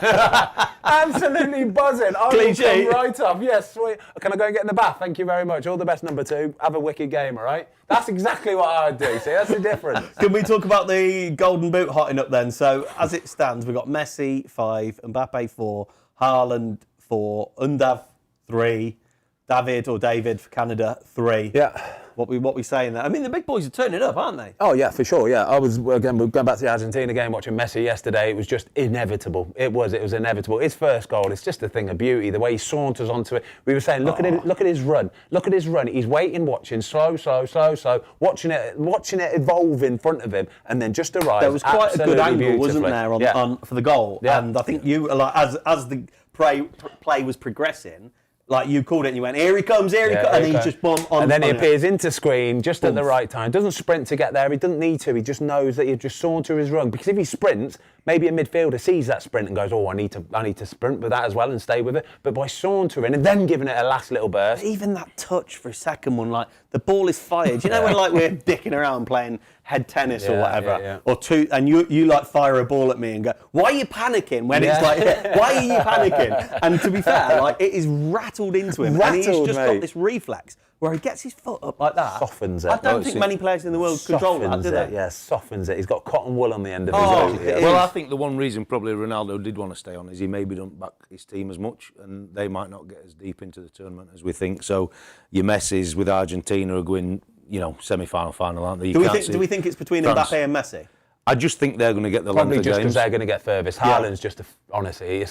Absolutely buzzing. I will come right off. Yes, sweet. Can I go and get in the bath? Thank you very much. All the best, number 2. Have a wicked game, all right? That's exactly what I'd do. See, that's the difference. Can we talk about the Golden Boot hotting up then? So, as it stands, we've got Messi 5, Mbappe 4, Haaland 4, Undav 3, David for Canada 3. Yeah. What we saying there? I mean, the big boys are turning up, aren't they? Oh yeah, for sure. Yeah, we're going back to the Argentina game, watching Messi yesterday. It was just inevitable. It was inevitable. His first goal, it's just a thing of beauty. The way he saunters onto it. We were saying, look at his run. Look at his run. He's waiting, watching, slow, watching it evolve in front of him, and then just arrive. There was quite a good angle, wasn't there, on for the goal? Yeah. And I think you, like, as the play was progressing, like you called it and you went, here he comes, and he just boom on. And then he appears into screen just at the right time. Doesn't sprint to get there. He doesn't need to. He just knows that he just saunter his run. Because if he sprints, maybe a midfielder sees that sprint and goes, oh, I need to sprint with that as well and stay with it. But by sauntering and then giving it a last little burst. Even that touch for a second one, like the ball is fired. You know when like we're dicking around playing head tennis or whatever, or two, and you like fire a ball at me and go, why are you panicking? When it's like, why are you panicking? And to be fair, like it is rattled into him, and he's just got this reflex where he gets his foot up like that. Softens it. I don't think many players in the world control that, do they? Yeah, softens it. He's got cotton wool on the end of his nose. Well, I think the one reason probably Ronaldo did want to stay on is he maybe don't back his team as much, and they might not get as deep into the tournament as we think. So your Messis with Argentina are going, semi-final, final, aren't they? Do we think it's between Mbappe and Messi? I just think they're going to get the length of games. Probably just because they're going to get furthest. Haaland's just, honestly,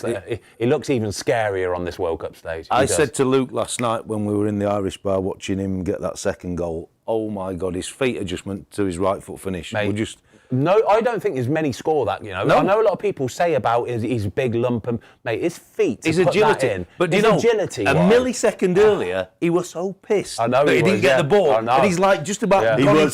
he looks even scarier on this World Cup stage. I said to Luke last night when we were in the Irish bar watching him get that second goal, oh my God, his feet adjustment to his right foot finish. No, I don't think there's many score that, No. I know a lot of people say about his big lump and, mate, his feet, his agility. But his agility. A millisecond earlier, he was so pissed that he didn't get the ball. And he's like just about he's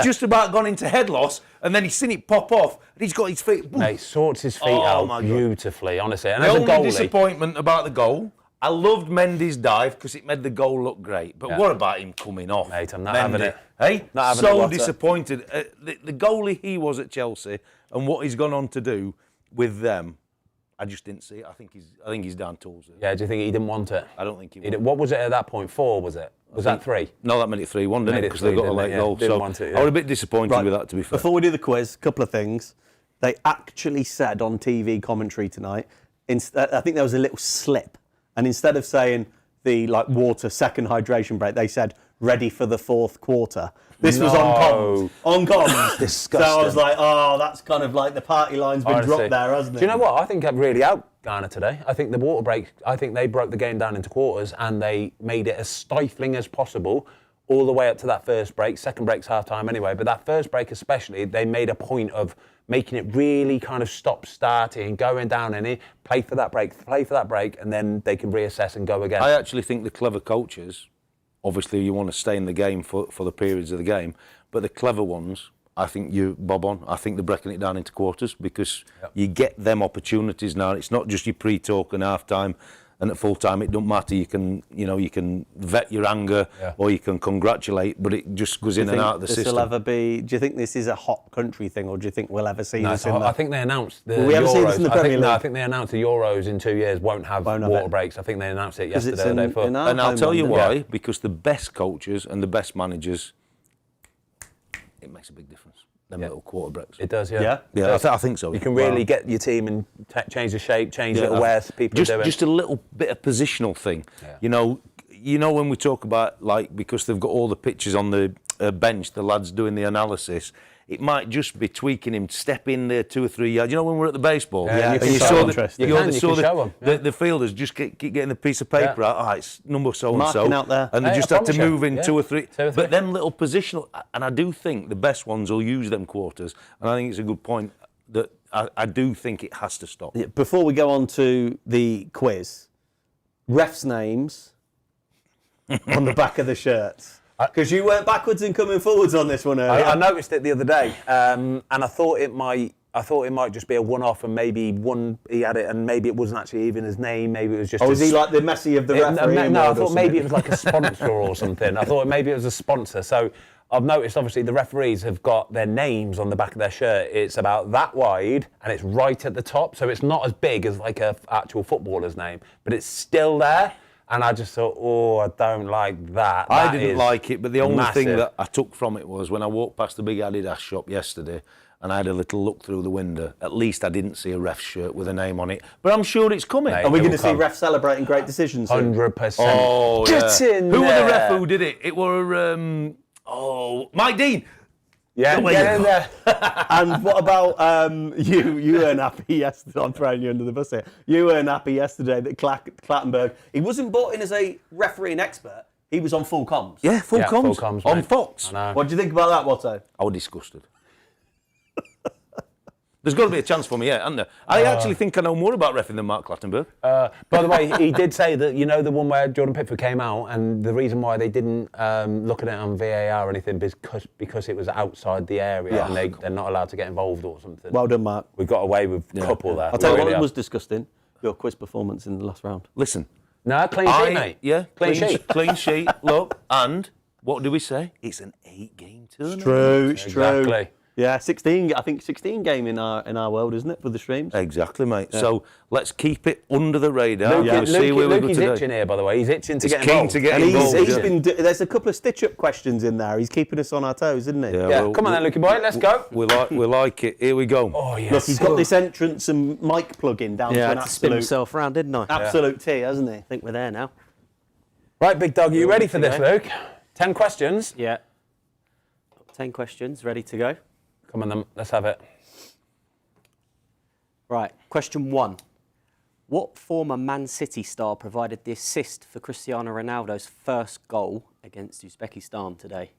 just about gone into head loss, and then he's seen it pop off, and he's got his feet. Mate, sorts his feet out beautifully, honestly. And the as a only goalie, disappointment about the goal, I loved Mendy's dive because it made the goal look great. But what about him coming off? Mate, I'm not having it. Hey, not so disappointed. The goalie he was at Chelsea and what he's gone on to do with them, I just didn't see it. I think he's down tools. Yeah, do you think he didn't want it? I don't think he wanted it. What was it at that point? 4, was it? Was that 3? No, that made it 3-1, didn't it? Because they got a late goal. So I was a bit disappointed with that, to be fair. Before we do the quiz, a couple of things. They actually said on TV commentary tonight, I think there was a little slip. And instead of saying the water second hydration break, they said ready for the 4th quarter. This was on comms. On comms. Disgusting. So I was like, that's kind of like the party line's been dropped there, hasn't it? Do you know what? I think I've really out Ghana today. I think the water break, I think they broke the game down into quarters and they made it as stifling as possible all the way up to that first break. Second break's half-time anyway, but that first break especially, they made a point of making it really kind of stop-starting, going down in it, play for that break, and then they can reassess and go again. I actually think the clever coaches, obviously you want to stay in the game for the periods of the game, but the clever ones, I think you bob on. I think they're breaking it down into quarters because you get them opportunities now. It's not just your pre-talk and half-time. And at full time, it don't matter. You can vet your anger or you can congratulate, but it just goes in and out of the system. Do you think this is a hot country thing, or do you think we'll ever see this in I think they announced the Will we ever see this in the Premier League? No, I think they announced the Euros in 2 years won't have water breaks. I think they announced it yesterday or the day before. And I'll tell you why, because the best coaches and the best managers, it makes a big difference. Them little quarter breaks. It does, Yeah, I think so. You can really get your team and change the shape, change little wares people are doing. Just a little bit of positional thing. Yeah. You know when we talk about, because they've got all the pictures on the bench, the lads doing the analysis, it might just be tweaking him, step in there 2 or 3 yards. You know when we're at the baseball? Yeah, and you saw the fielders just keep getting the piece of paper out. It's number so-and-so. Marking out there. And they just have to move in 2 or 3. But them little positional, and I do think the best ones will use them quarters. And I think it's a good point that I do think it has to stop. Yeah, before we go on to the quiz, refs' names on the back of the shirts. Because you went backwards and coming forwards on this one earlier. I noticed it the other day, and I thought it might just be a one-off, and maybe he had it, and maybe it wasn't actually even his name. Maybe it was just. Was he like the Messi of the referee? No, I thought maybe it was like a sponsor or something. I thought maybe it was a sponsor. So I've noticed, obviously, the referees have got their names on the back of their shirt. It's about that wide, and it's right at the top, so it's not as big as like a actual footballer's name, but it's still there. And I just thought, I don't like that. I didn't like it, but the only thing that I took from it was when I walked past the big Adidas shop yesterday and I had a little look through the window, at least I didn't see a ref shirt with a name on it. But I'm sure it's coming. Mate, are we going to see refs celebrating great decisions? 100%. Oh, Get in Who there. was the ref who did it? It were, Mike Dean. Yeah, get in there. And what about you weren't happy yesterday? I'm throwing you under the bus here. You weren't happy yesterday that Clattenburg, he wasn't brought in as a refereeing expert. He was on full comms. Yeah, full comms on mate. Fox. What do you think about that, Watto? I was disgusted. There's got to be a chance for me, hasn't there? I actually think I know more about reffing than Mark Clattenburg. By the way, he did say that, the one where Jordan Pickford came out, and the reason why they didn't look at it on VAR or anything because it was outside the area and they're not allowed to get involved or something. Well done, Mark. We got away with a couple there. I'll tell you what was disgusting, your quiz performance in the last round. Listen. No, clean sheet, mate. Yeah, clean sheet. Clean sheet, look, and What do we say? It's an 8-game tournament. It's true. Exactly. Yeah, 16. I think 16 game in our world, isn't it, for the streams? Exactly, mate. Yeah. So let's keep it under the radar. Luke, see where we go Luke's today. itching here, by the way. He's itching to get keen involved. to get And involved. he's been. There's a couple of stitch-up questions in there. He's keeping us on our toes, isn't he? Yeah, well, come on then, Lukey boy. Let's go. We like it. Here we go. Oh, yes. Look, he's got this entrance and mic plug-in down to an to spin absolute, himself around, didn't I? absolute tea, hasn't he? I think we're there now. Right, big dog, are you ready for this, Luke? 10 questions. Yeah. 10 questions, ready to go. Come on then, let's have it. Right, question 1. What former Man City star provided the assist for Cristiano Ronaldo's first goal against Uzbekistan today?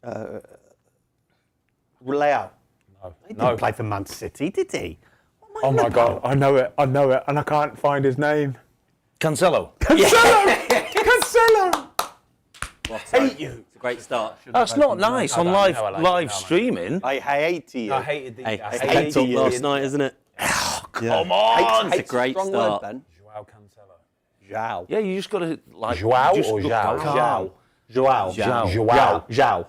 Leao. No. He didn't play for Man City, did he? Oh my God, I know it, and I can't find his name. Cancelo. Cancelo! Hate you. It's a great start. That's not nice on live streaming. I hate you. I hated the... Hey, I it's hated top the last night, isn't it? Come on. It's a great strong start. Word, Ben. Joao Cancelo. Zhao. Yeah, you just got to like. Joao just or look Zhao? calm. Joao. Joao.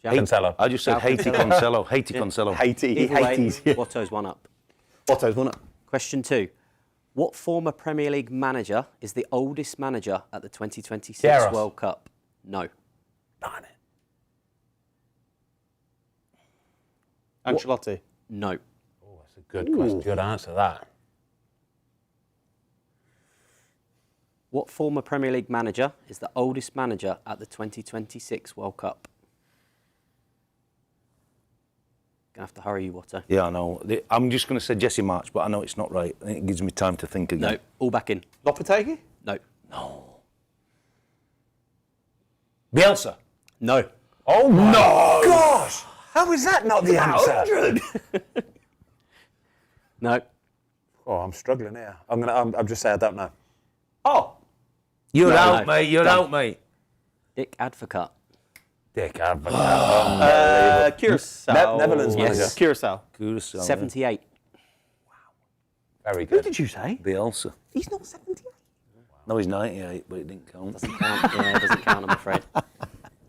Cancelo. I just said Haiti Cancelo. Haiti Cancelo. Haiti. Either way, Haiti's. Watto's one up. Watto's won it. Question 2. What former Premier League manager is the oldest manager at the 2026 Gareth. World Cup? No. Darn it. Ancelotti. No. Oh, that's a good question. Good answer, that. What former Premier League manager is the oldest manager at the 2026 World Cup? Gonna have to hurry you, Watto. Yeah, I know. I'm just going to say Jesse March, but I know it's not right. I think it gives me time to think again. No. All back in. Lopetegui? No. Bielsa. No. Oh my gosh! How is that not the answer? No. Oh, I'm struggling here. I'm just saying I don't know. Oh. You're No, out, no. mate. You're Done. out, mate. Dick Advocat. Dick Advocat. Curacao. Netherlands Yes. manager. Curacao. Curacao. 78. Very Who good. did you say? Bielsa. He's not 78. No, he's 98, but it didn't count. Doesn't count. Yeah, it doesn't count, I'm afraid.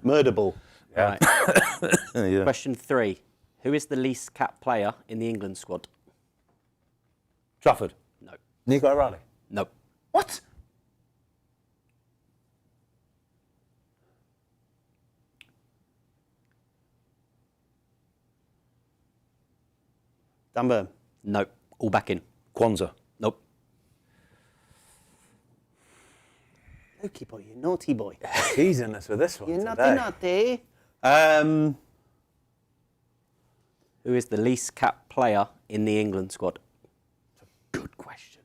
Murder ball. Yeah. Right. Yeah. Question 3. Who is the least capped player in the England squad? Trafford. No. Nico O'Reilly. No. What? Dan Burn. No. All back in. Kwanzaa. Nope. Lukey boy, you naughty boy. Teasing us with this one You're today. naughty. Who is the least capped player in the England squad? Good question.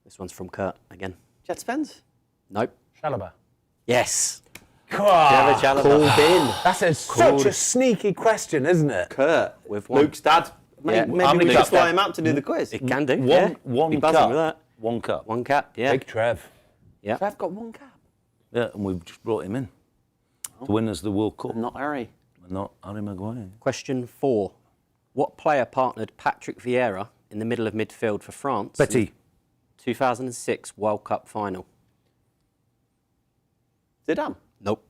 This one's from Kurt again. Jet Spence? Nope. Chalobah. Yes. God, Chalobah. Called in. that's such a sneaky question, isn't it? Kurt. With one. Luke's dad. Yeah. Maybe How many we caps? just fly him out to do the quiz. It can do. One Be buzzing cap. with that. One cap. One cap, yeah. Big Trev. Yeah. I've got one cap. Yeah, and we've just brought him in to win us the World Cup. Not Harry. Not Harry Maguire. Question 4. What player partnered Patrick Vieira in the middle of midfield for France? Betty. 2006 World Cup final. Zidane. Nope.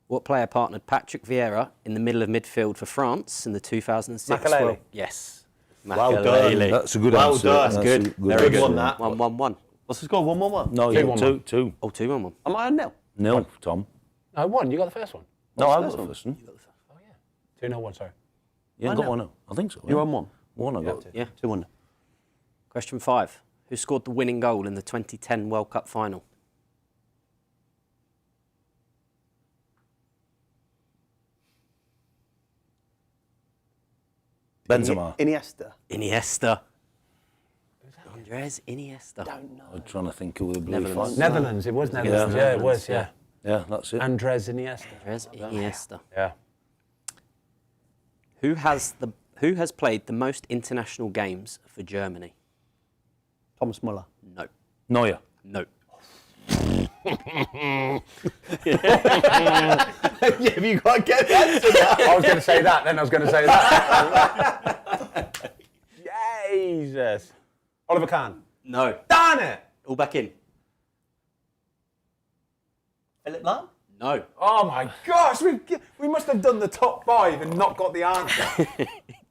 What player partnered Patrick Vieira in the middle of midfield for France in the 2006 Makelele. World? Yes. Well done. Makelele. That's a good Well answer. done. That's Good. a Very good. Won that. 1-1-1. What's the score? 1-1-1. No, 2-1-1. two. Oh, 2-1-1. Am I on nil? Nil, Tom. No, one. You got the first one. No, I What's got the the first first one. 2-0-1, sorry. You ain't got one, no? I think so. You're on one. One I got. Yeah. 2-1. Question 5. Who scored the winning goal in the 2010 World Cup final? Benzema. Iniesta. Iniesta. Andres Iniesta. I'm trying to think who the bloody Netherlands. fan- Netherlands, it was Netherlands. Yeah, it was, yeah. Yeah, that's it. Andres Iniesta. Andres Iniesta. Yeah. Who has played the most international games for Germany? Thomas Muller. No. Neuer. No. Yeah, have you got to get the answer now? I was going to say that, then I was going to say that. Jesus. Oliver Kahn. No. Darn it! All back in. Philip Lahm? No. Oh my gosh, we must have done the top 5 and not got the answer.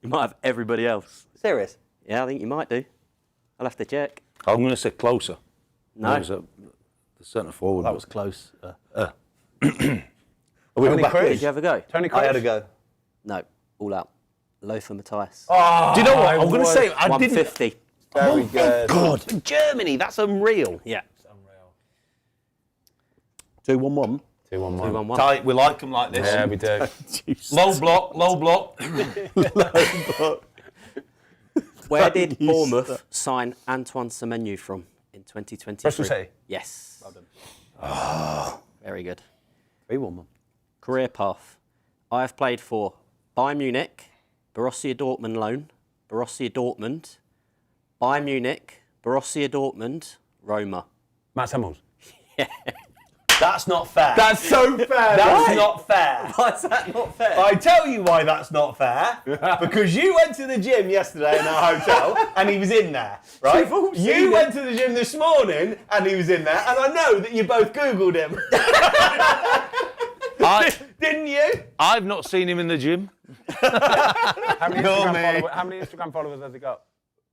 You might have everybody else. Serious? Yeah, I think you might do. I'll have to check. I'm going to say closer. No. The centre forward. That was close. Tony Did Cruz. you have a go? Tony Cruz. I had a go. No. All out. Lothar Matthijs. Oh, Do you know what? I'm going to say, I didn't. 150. Very good. God, Germany, that's unreal. Yeah. 2-1-1. 2-1-1. 2-1-1. Tight, we like them like this. Yeah, we do. Low block. Where did Bournemouth sign Antoine Semenyo from in 2023? Bristol City. Yes. Well done. Oh, very good. 3-1-1. Career path. I have played for Bayern Munich, Borussia Dortmund loan, Borussia Dortmund, Bayern Munich, Borussia Dortmund, Roma. Matt Hummels. That's not fair. That's so fair. That's not fair. Why is that not fair? I tell you why that's not fair. Because you went to the gym yesterday in our hotel and he was in there, right? You went to the gym this morning and he was in there, and I know that you both Googled him. Didn't you? I've not seen him in the gym. How many Instagram followers has he got?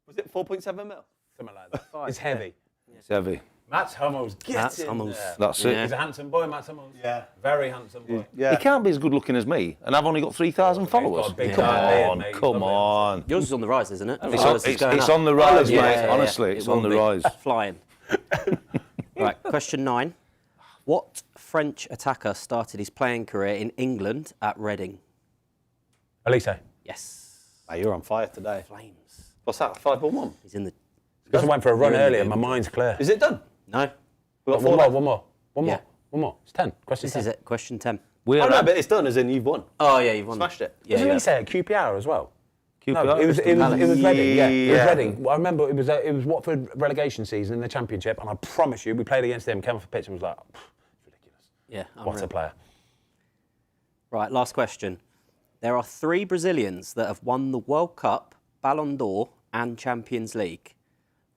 Was it 4.7 mil? Something like that. It's heavy. It's heavy. Matt Hummels. Matt Hummels. That's it. He's a handsome boy, Matt Hummels. Yeah. Very handsome boy. Yeah. He can't be as good looking as me, and I've only got 3,000 followers. got a big Come beard, on, mate. come on. Yours is on the rise, isn't it? It's on the rise, Yeah, mate. yeah, yeah. Honestly, It it's will on the be. rise. Flying. Right, question 9. What French attacker started his playing career in England at Reading? Elise. Yes. Oh, you're on fire today. Flames. What's that? 5-1-1? He's in the... Because I went for a run You're in the earlier, game. my mind's clear. Is it done? No. We've got One 4 more. Yeah. One more. It's 10. Question This 10. is it. Question 10. We're Oh, no, at but it's done, as in you've won. Oh, yeah, you've won. Smashed it. Yeah, Wasn't yeah. Elise at QPR as well? QPR. No, it was Reading. Yeah, it was Yeah. Reading. Well, I remember it was Watford relegation season in the Championship, and I promise you, we played against him, came off the pitch and was like, ridiculous. Yeah, What a unreal. player. Right, last question. There are 3 Brazilians that have won the World Cup, Ballon d'Or, and Champions League.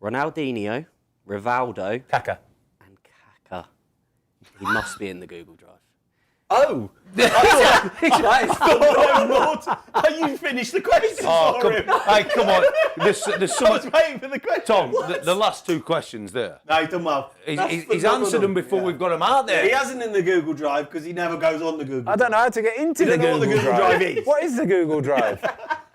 Ronaldinho, Rivaldo, Kaka. and Kaká. He must be in the Google Drive. Oh! You finished the question for him. Hey, come on. There's I was some. waiting for the question. Tom, the last 2 questions there. No, he's done well. He's answered them before we've got them out there. He hasn't in the Google Drive because he never goes on the Google I don't know how to get into You the don't know what the Google Google Drive. Drive is? What is the Google Drive?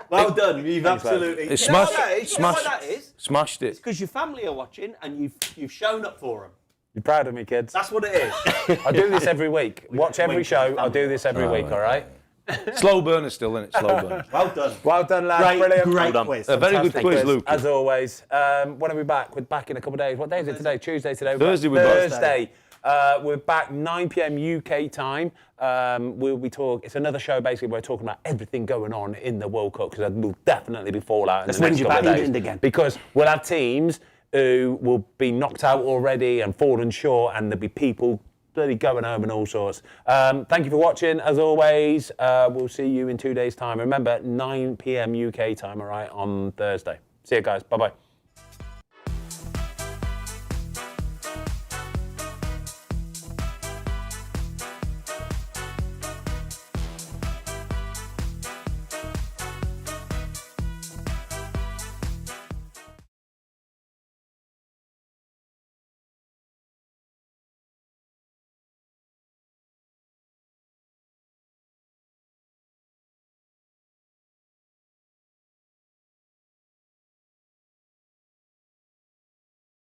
Well done. You've absolutely... It's You know what smashed. that is? You know what that is? Smashed it. Because your family are watching and you've shown up for them. You're proud of me, kids. That's what it is. I do this every week. Watch every show. I do this every week, all right? Slow burner still, isn't it? Slow burner. Well done. Well done, lads. Brilliant. Great done. quiz. A very good Fantastic quiz, Luke. As always. When are we back? We're back in a couple of days. What day is it today? Tuesday today? Thursday we're back. Thursday. We're back 9 p.m. UK time. We'll be talking. It's another show basically where we're talking about everything going on in the World Cup, because there will definitely be fallout in the next couple of days. again. Because we'll have teams who will be knocked out already and fallen short, and there'll be people bloody going home and all sorts. Thank you for watching. As always, we'll see you in 2 days' time. Remember, 9 p.m. UK time, all right, on Thursday. See you guys. Bye-bye.